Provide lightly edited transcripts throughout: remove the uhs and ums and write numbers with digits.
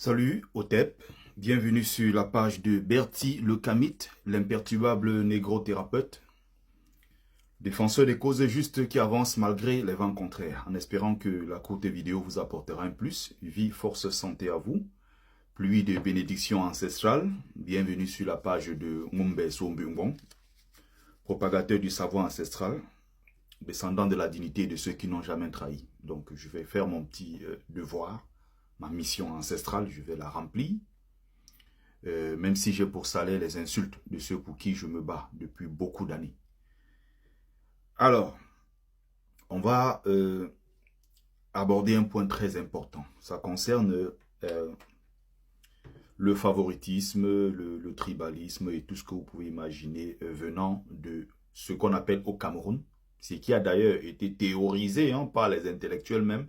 Salut Otep, bienvenue sur la page de Bertie le Kamite, l'imperturbable négro-thérapeute, défenseur des causes justes qui avance malgré les vents contraires, en espérant que la courte vidéo vous apportera un plus. Vie, force, santé à vous, pluie de bénédictions ancestrales, bienvenue sur la page de Ngombe Sombungon, propagateur du savoir ancestral, descendant de la dignité de ceux qui n'ont jamais trahi. Donc je vais faire mon petit devoir. Ma mission ancestrale, je vais la remplir, même si j'ai pour salaire les insultes de ceux pour qui je me bats depuis beaucoup d'années. Alors, on va aborder un point très important. Ça concerne le favoritisme, le tribalisme et tout ce que vous pouvez imaginer venant de ce qu'on appelle au Cameroun, ce qui a d'ailleurs été théorisé par les intellectuels même,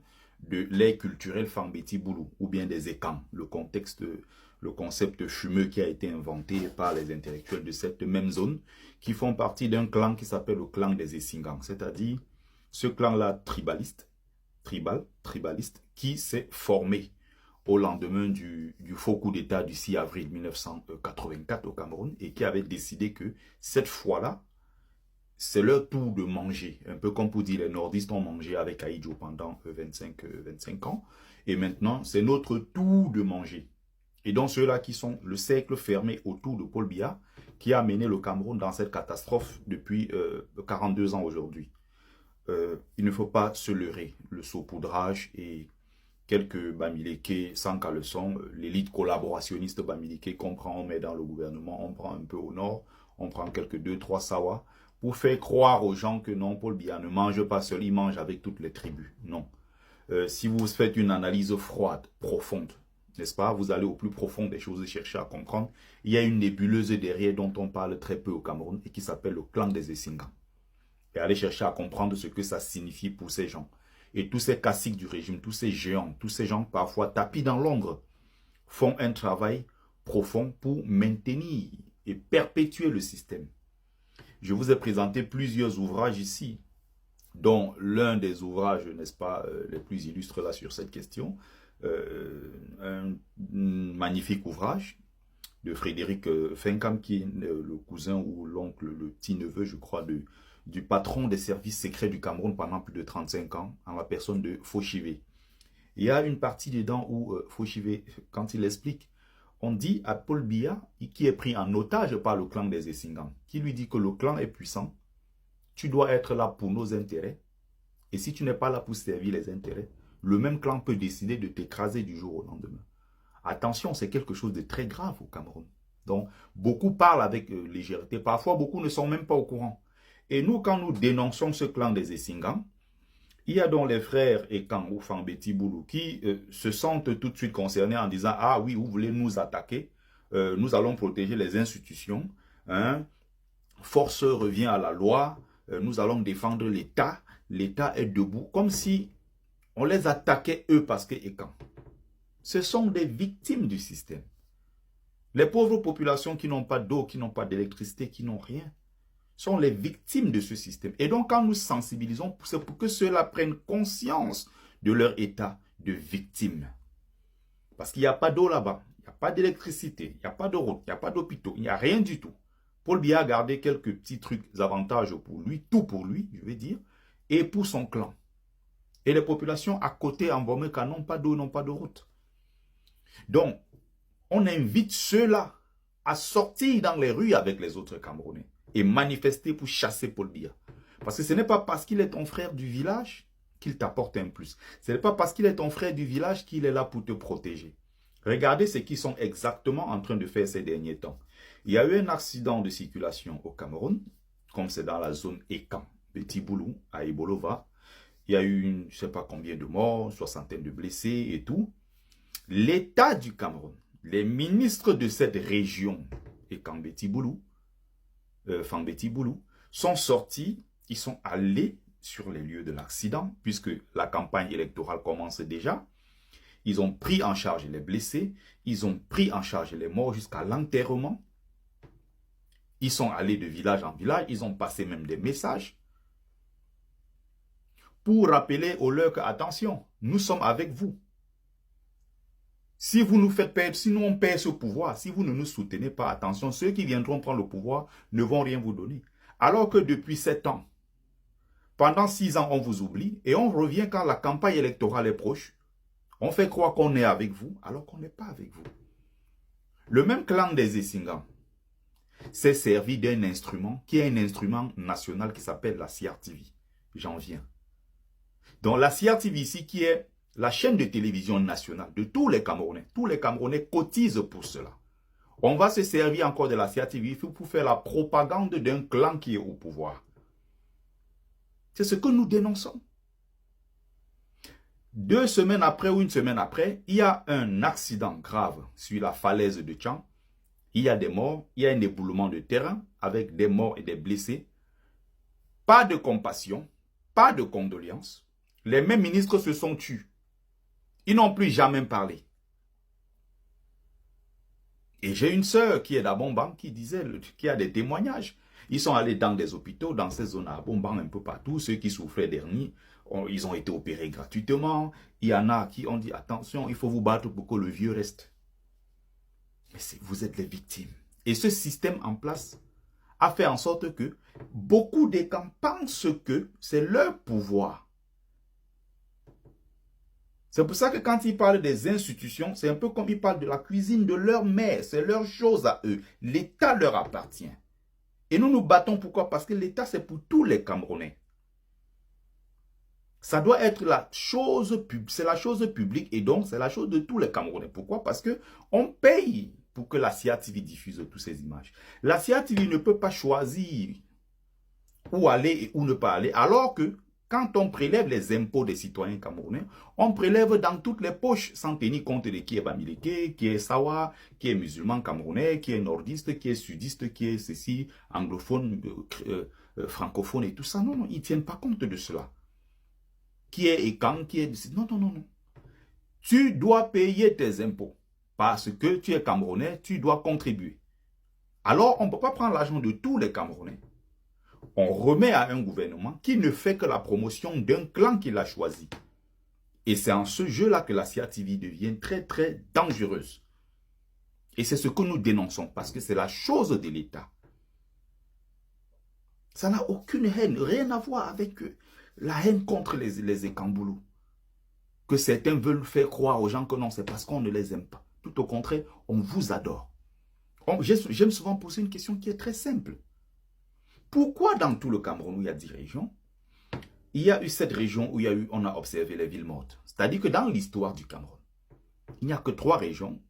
de l'ère culturelle Fambeti Boulou, ou bien des écans, le concept fumeux qui a été inventé par les intellectuels de cette même zone, qui font partie d'un clan qui s'appelle le clan des Essingans, c'est-à-dire ce clan-là tribaliste, qui s'est formé au lendemain du faux coup d'État du 6 avril 1984 au Cameroun, et qui avait décidé que cette fois-là, c'est leur tour de manger. Un peu comme pour dire les nordistes ont mangé avec Aïdjo pendant 25 ans. Et maintenant, c'est notre tour de manger. Et donc ceux-là qui sont le cercle fermé autour de Paul Biya, qui a amené le Cameroun dans cette catastrophe depuis 42 ans aujourd'hui. Il ne faut pas se leurrer. Le saupoudrage et quelques bamileke sans caleçon, l'élite collaborationniste bamileke qu'on prend, on met dans le gouvernement, on prend un peu au nord, on prend quelques 2-3 sawas, pour faire croire aux gens que non, Paul Biya ne mange pas seul, il mange avec toutes les tribus. Non. Si vous faites une analyse froide, profonde, n'est-ce pas, vous allez au plus profond des choses et chercher à comprendre. Il y a une nébuleuse derrière dont on parle très peu au Cameroun et qui s'appelle le clan des Essingans. Et allez chercher à comprendre ce que ça signifie pour ces gens. Et tous ces caciques du régime, tous ces géants, tous ces gens parfois tapis dans l'ombre, font un travail profond pour maintenir et perpétuer le système. Je vous ai présenté plusieurs ouvrages ici, dont l'un des ouvrages, n'est-ce pas, les plus illustres là sur cette question, un magnifique ouvrage de Frédéric Fenkam, qui est le cousin ou l'oncle, le petit-neveu, je crois, du patron des services secrets du Cameroun pendant plus de 35 ans, en la personne de Fauchivé. Il y a une partie dedans où Fauchivé, quand il explique, on dit à Paul Biya, qui est pris en otage par le clan des Essingans, qui lui dit que le clan est puissant, tu dois être là pour nos intérêts, et si tu n'es pas là pour servir les intérêts, le même clan peut décider de t'écraser du jour au lendemain. Attention, c'est quelque chose de très grave au Cameroun. Donc, beaucoup parlent avec légèreté, parfois beaucoup ne sont même pas au courant. Et nous, quand nous dénonçons ce clan des Essingans, il y a donc les frères Ekan ou Fambeti Boulou qui se sentent tout de suite concernés en disant « Ah oui, vous voulez nous attaquer, nous allons protéger les institutions, hein. Force revient à la loi, nous allons défendre l'État, l'État est debout », comme si on les attaquait eux parce que Ekan. Ce sont des victimes du système. Les pauvres populations qui n'ont pas d'eau, qui n'ont pas d'électricité, qui n'ont rien, sont les victimes de ce système. Et donc, quand nous sensibilisons, c'est pour que ceux-là prennent conscience de leur état de victime. Parce qu'il n'y a pas d'eau là-bas, il n'y a pas d'électricité, il n'y a pas de route, il n'y a pas d'hôpitaux, il n'y a rien du tout. Paul Biya a gardé quelques petits trucs, avantages pour lui, tout pour lui, je vais dire, et pour son clan. Et les populations à côté, en Bomeka, n'ont pas d'eau, n'ont pas de route. Donc, on invite ceux-là à sortir dans les rues avec les autres Camerounais et manifester pour chasser Paul Biya. Parce que ce n'est pas parce qu'il est ton frère du village qu'il t'apporte un plus. Ce n'est pas parce qu'il est ton frère du village qu'il est là pour te protéger. Regardez ce qu'ils sont exactement en train de faire ces derniers temps. Il y a eu un accident de circulation au Cameroun, comme c'est dans la zone Ekan, Petit Boulou, à Ibolova. Il y a eu, je ne sais pas combien de morts, une soixantaine de blessés et tout. L'État du Cameroun, les ministres de cette région, Ekan Petit Boulou, Fambeti Boulou, sont sortis, ils sont allés sur les lieux de l'accident, puisque la campagne électorale commence déjà. Ils ont pris en charge les blessés, ils ont pris en charge les morts jusqu'à l'enterrement. Ils sont allés de village en village, ils ont passé même des messages pour rappeler aux leurs que, attention, nous sommes avec vous. Si vous nous faites perdre, si nous on perd ce pouvoir, si vous ne nous soutenez pas, attention, ceux qui viendront prendre le pouvoir ne vont rien vous donner. Alors que depuis 7 ans, pendant 6 ans, on vous oublie et on revient quand la campagne électorale est proche. On fait croire qu'on est avec vous alors qu'on n'est pas avec vous. Le même clan des Essingans s'est servi d'un instrument qui est un instrument national qui s'appelle la CRTV. J'en viens. Donc la CRTV ici qui est la chaîne de télévision nationale de tous les Camerounais. Tous les Camerounais cotisent pour cela. On va se servir encore de la CRTV pour faire la propagande d'un clan qui est au pouvoir. C'est ce que nous dénonçons. 2 semaines après ou 1 semaine après, il y a un accident grave sur la falaise de Tchang. Il y a des morts, il y a un éboulement de terrain avec des morts et des blessés. Pas de compassion, pas de condoléances. Les mêmes ministres se sont tus. Ils n'ont plus jamais parlé. Et j'ai une sœur qui est d'Abomban qui disait, qui a des témoignages. Ils sont allés dans des hôpitaux, dans ces zones à Abomban, un peu partout. Ceux qui souffraient d'hernie, ils ont été opérés gratuitement. Il y en a qui ont dit, attention, il faut vous battre pour que le vieux reste. Mais vous êtes les victimes. Et ce système en place a fait en sorte que beaucoup des camps pensent que c'est leur pouvoir. C'est pour ça que quand ils parlent des institutions, c'est un peu comme ils parlent de la cuisine de leur mère. C'est leur chose à eux. L'État leur appartient. Et nous nous battons pourquoi? Parce que l'État, c'est pour tous les Camerounais. Ça doit être la chose publique. C'est la chose publique et donc c'est la chose de tous les Camerounais. Pourquoi? Parce qu'on paye pour que la CRTV diffuse toutes ces images. La CRTV ne peut pas choisir où aller et où ne pas aller, alors que quand on prélève les impôts des citoyens camerounais, on prélève dans toutes les poches sans tenir compte de qui est Bamileke, qui est Sawa, qui est musulman camerounais, qui est nordiste, qui est sudiste, qui est ceci, anglophone, francophone et tout ça. Non, non, ils ne tiennent pas compte de cela. Qui est Ekan, qui est... Non, non, non, non. Tu dois payer tes impôts. Parce que tu es Camerounais, tu dois contribuer. Alors, on ne peut pas prendre l'argent de tous les Camerounais. On remet à un gouvernement qui ne fait que la promotion d'un clan qu'il a choisi. Et c'est en ce jeu-là que la CRTV devient très, très dangereuse. Et c'est ce que nous dénonçons, parce que c'est la chose de l'État. Ça n'a aucune haine, rien à voir avec la haine contre les Ekamboulous. Que certains veulent faire croire aux gens que non, c'est parce qu'on ne les aime pas. Tout au contraire, on vous adore. J'aime souvent poser une question qui est très simple. Pourquoi dans tout le Cameroun où il y a 10 régions, il y a eu 7 régions où on a observé les villes mortes? C'est-à-dire que dans l'histoire du Cameroun, il n'y a que 3 régions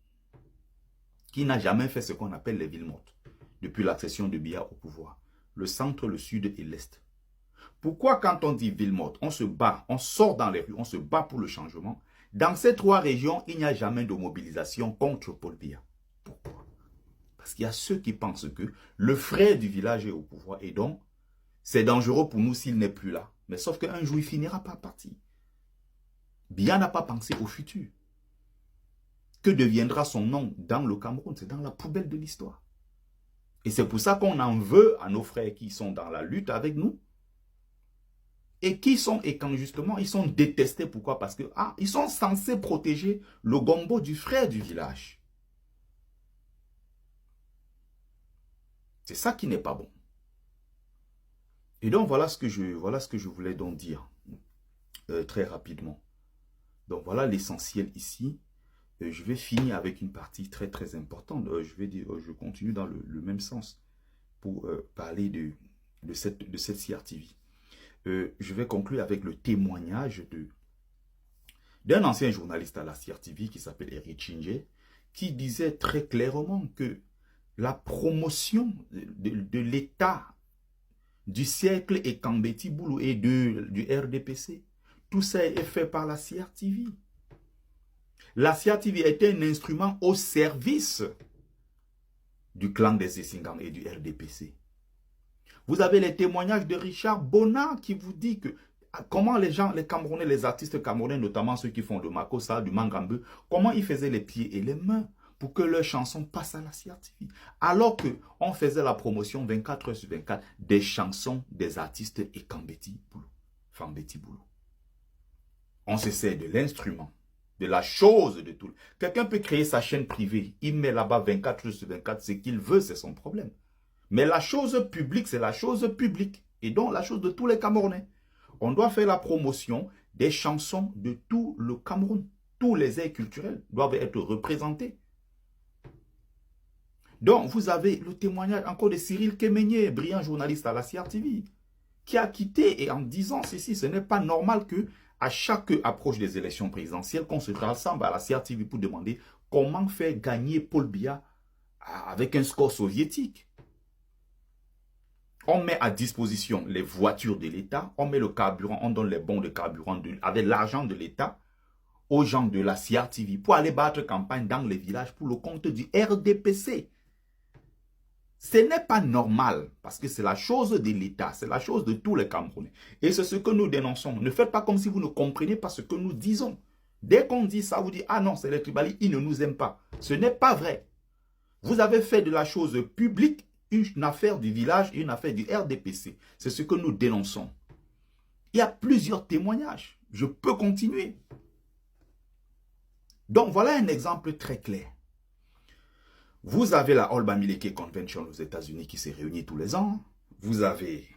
qui n'ont jamais fait ce qu'on appelle les villes mortes depuis l'accession de Biya au pouvoir. Le centre, le sud et l'est. Pourquoi quand on dit ville morte, on se bat, on sort dans les rues, on se bat pour le changement? Dans ces 3 régions, il n'y a jamais de mobilisation contre Paul Biya. Pourquoi? Parce qu'il y a ceux qui pensent que le frère du village est au pouvoir et donc c'est dangereux pour nous s'il n'est plus là. Mais sauf qu'un jour, il finira par partir. Biya n'a pas pensé au futur. Que deviendra son nom dans le Cameroun? C'est dans la poubelle de l'histoire. Et c'est pour ça qu'on en veut à nos frères qui sont dans la lutte avec nous. Et quand justement, ils sont détestés. Pourquoi? Parce que ils sont censés protéger le gombo du frère du village. C'est ça qui n'est pas bon. Et donc, voilà ce que je voulais donc dire très rapidement. Donc, voilà l'essentiel ici. Je vais finir avec une partie très, très importante. Je continue dans le même sens pour parler de cette CRTV. Je vais conclure avec le témoignage d'un ancien journaliste à la CRTV qui s'appelle Eric Chingé, qui disait très clairement que la promotion de l'État du siècle et Kambeti Boulou et du RDPC, tout ça est fait par la CRTV. La CRTV était un instrument au service du clan des Essingans et du RDPC. Vous avez les témoignages de Richard Bonnat qui vous dit que comment les Camerounais, les artistes camerounais, notamment ceux qui font le Makossa, du Mangambe, comment ils faisaient les pieds et les mains pour que leurs chansons passent à la CRTV. Alors qu'on faisait la promotion 24 heures sur 24 des chansons des artistes et Kambeti Boulou. On se sert de l'instrument de la chose de tout. Quelqu'un peut créer sa chaîne privée, il met là-bas 24 heures sur 24, ce qu'il veut, c'est son problème. Mais la chose publique, c'est la chose publique. Et donc la chose de tous les Camerounais. On doit faire la promotion des chansons de tout le Cameroun. Tous les airs culturels doivent être représentés. Donc, vous avez le témoignage encore de Cyril Kemenyé, brillant journaliste à la CRTV, qui a quitté et en disant ceci, ce n'est pas normal que à chaque approche des élections présidentielles, qu'on se rassemble à la CRTV pour demander comment faire gagner Paul Biya avec un score soviétique. On met à disposition les voitures de l'État, on met le carburant, on donne les bons de carburant avec l'argent de l'État aux gens de la CRTV pour aller battre campagne dans les villages pour le compte du RDPC. Ce n'est pas normal parce que c'est la chose de l'État, c'est la chose de tous les Camerounais. Et c'est ce que nous dénonçons. Ne faites pas comme si vous ne comprenez pas ce que nous disons. Dès qu'on dit ça, vous dites « Ah non, c'est les tribalistes, ils ne nous aiment pas ». Ce n'est pas vrai. Vous avez fait de la chose publique une affaire du village et une affaire du RDPC. C'est ce que nous dénonçons. Il y a plusieurs témoignages. Je peux continuer. Donc, voilà un exemple très clair. Vous avez la All Bamileke Convention aux États-Unis qui se réunit tous les ans. Vous avez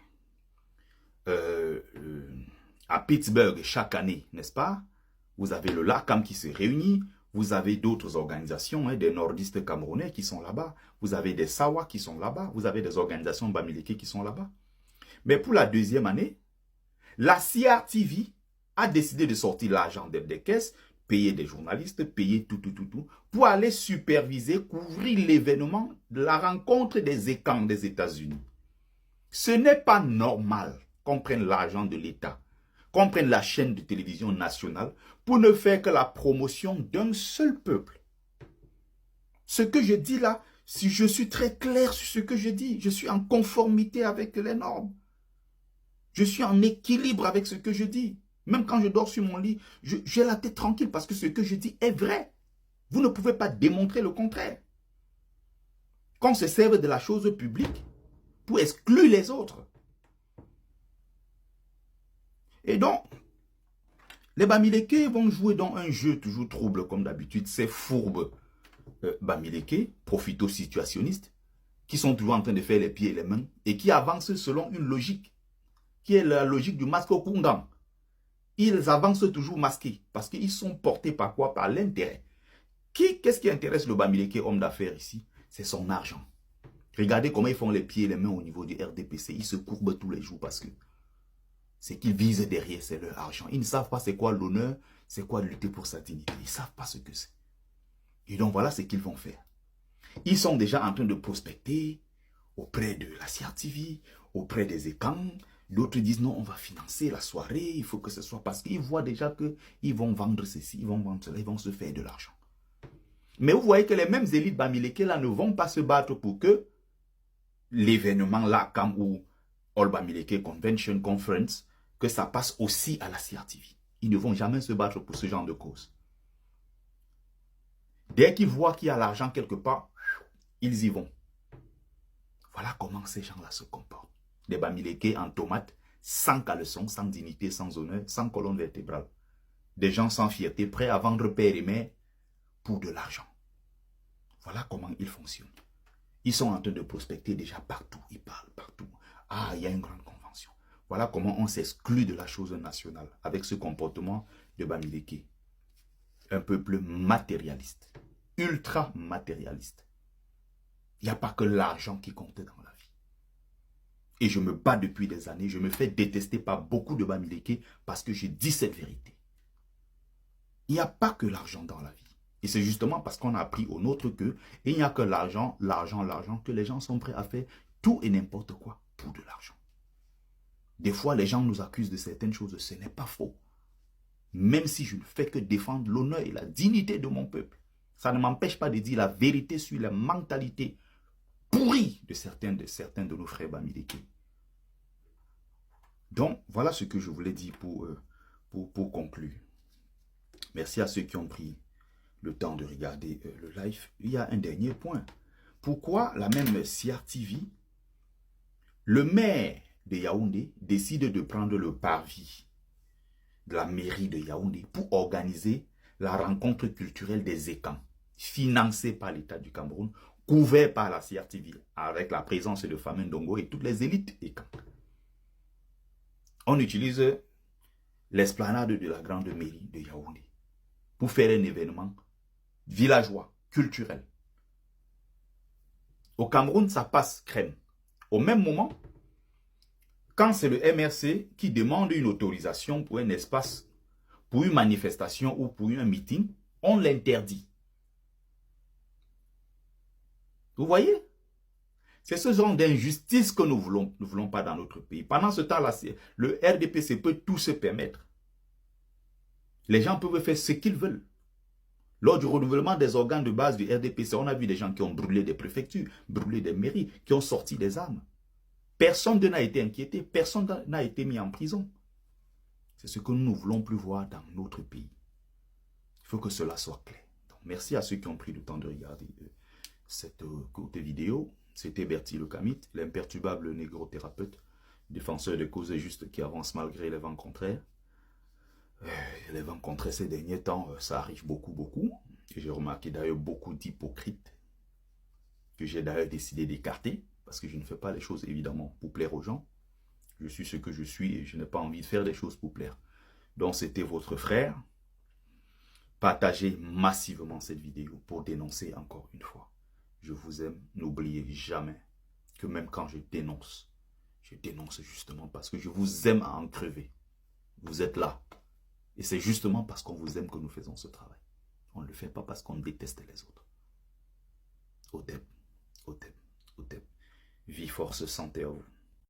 à Pittsburgh chaque année, n'est-ce pas? Vous avez le LACAM qui se réunit. Vous avez d'autres organisations, des nordistes camerounais qui sont là-bas. Vous avez des Sawa qui sont là-bas. Vous avez des organisations Bamileke qui sont là-bas. Mais pour la deuxième année, la CRTV a décidé de sortir l'argent des caisses, payer des journalistes, payer tout, pour aller superviser, couvrir l'événement de la rencontre des écans des États-Unis. Ce n'est pas normal qu'on prenne l'argent de l'État, qu'on prenne la chaîne de télévision nationale pour ne faire que la promotion d'un seul peuple. Ce que je dis là, si je suis très clair sur ce que je dis, je suis en conformité avec les normes. Je suis en équilibre avec ce que je dis. Même quand je dors sur mon lit, j'ai la tête tranquille parce que ce que je dis est vrai. Vous ne pouvez pas démontrer le contraire. Qu'on se serve de la chose publique pour exclure les autres. Et donc, les Bamileke vont jouer dans un jeu toujours trouble comme d'habitude. Ces fourbes Bamileke, profito-situationnistes, qui sont toujours en train de faire les pieds et les mains et qui avancent selon une logique, qui est la logique du masque au Kundan. Ils avancent toujours masqués parce qu'ils sont portés par quoi? Par l'intérêt. Qu'est-ce qui intéresse le Bamileke, homme d'affaires ici? C'est son argent. Regardez comment ils font les pieds et les mains au niveau du RDPC. Ils se courbent tous les jours parce que ce qu'ils visent derrière, c'est leur argent. Ils ne savent pas c'est quoi l'honneur, c'est quoi lutter pour sa dignité. Ils ne savent pas ce que c'est. Et donc voilà ce qu'ils vont faire. Ils sont déjà en train de prospecter auprès de la CRTV, auprès des écans. D'autres disent non, on va financer la soirée, il faut que ce soit parce qu'ils voient déjà qu'ils vont vendre ceci, ils vont vendre cela, ils vont se faire de l'argent. Mais vous voyez que les mêmes élites Bamileke là ne vont pas se battre pour que l'événement là, comme ou All Bamileke Convention Conference, que ça passe aussi à la CRTV. Ils ne vont jamais se battre pour ce genre de cause. Dès qu'ils voient qu'il y a l'argent quelque part, ils y vont. Voilà comment ces gens-là se comportent. Des Bamileke en tomates, sans caleçon, sans dignité, sans honneur, sans colonne vertébrale. Des gens sans fierté, prêts à vendre père et mère pour de l'argent. Voilà comment ils fonctionnent. Ils sont en train de prospecter déjà partout. Ils parlent partout. Ah, il y a une grande convention. Voilà comment on s'exclut de la chose nationale avec ce comportement de Bamileke. Un peuple matérialiste, ultra matérialiste. Il n'y a pas que l'argent qui compte dans la vie. Et je me bats depuis des années. Je me fais détester par beaucoup de Bamileke parce que je dis cette vérité. Il n'y a pas que l'argent dans la vie. Et c'est justement parce qu'on a appris au nôtre que il n'y a que l'argent, que les gens sont prêts à faire tout et n'importe quoi pour de l'argent. Des fois, les gens nous accusent de certaines choses. Ce n'est pas faux. Même si je ne fais que défendre l'honneur et la dignité de mon peuple. Ça ne m'empêche pas de dire la vérité sur la mentalité pourrie de certains de nos frères Bamileke. Donc, voilà ce que je voulais dire pour conclure. Merci à ceux qui ont pris le temps de regarder le live. Il y a un dernier point. Pourquoi la même CRTV, le maire de Yaoundé décide de prendre le parvis de la mairie de Yaoundé pour organiser la rencontre culturelle des Ekans, financée par l'État du Cameroun, couvert par la CRTV, avec la présence de Famine Ndongo et toutes les élites Ekans. On utilise l'esplanade de la grande mairie de Yaoundé pour faire un événement villageois, culturel. Au Cameroun, ça passe crème. Au même moment, quand c'est le MRC qui demande une autorisation pour un espace, pour une manifestation ou pour un meeting, on l'interdit. Vous voyez? C'est ce genre d'injustice que nous ne voulons pas dans notre pays. Pendant ce temps-là, le RDPC peut tout se permettre. Les gens peuvent faire ce qu'ils veulent. Lors du renouvellement des organes de base du RDPC, on a vu des gens qui ont brûlé des préfectures, brûlé des mairies, qui ont sorti des armes. Personne n'a été inquiété, personne n'a été mis en prison. C'est ce que nous ne voulons plus voir dans notre pays. Il faut que cela soit clair. Donc, merci à ceux qui ont pris le temps de regarder cette courte vidéo. C'était Bertie Le Kamit, l'imperturbable négro-thérapeute, défenseur des causes justes qui avance malgré les vents contraires. Les vents contraires ces derniers temps, ça arrive beaucoup. Et j'ai remarqué d'ailleurs beaucoup d'hypocrites que j'ai d'ailleurs décidé d'écarter parce que je ne fais pas les choses évidemment pour plaire aux gens. Je suis ce que je suis et je n'ai pas envie de faire des choses pour plaire. Donc c'était votre frère. Partagez massivement cette vidéo pour dénoncer encore une fois. Je vous aime. N'oubliez jamais que même quand je dénonce justement parce que je vous aime à en crever. Vous êtes là. Et c'est justement parce qu'on vous aime que nous faisons ce travail. On ne le fait pas parce qu'on déteste les autres. Otep. Vie, force, santé à vous.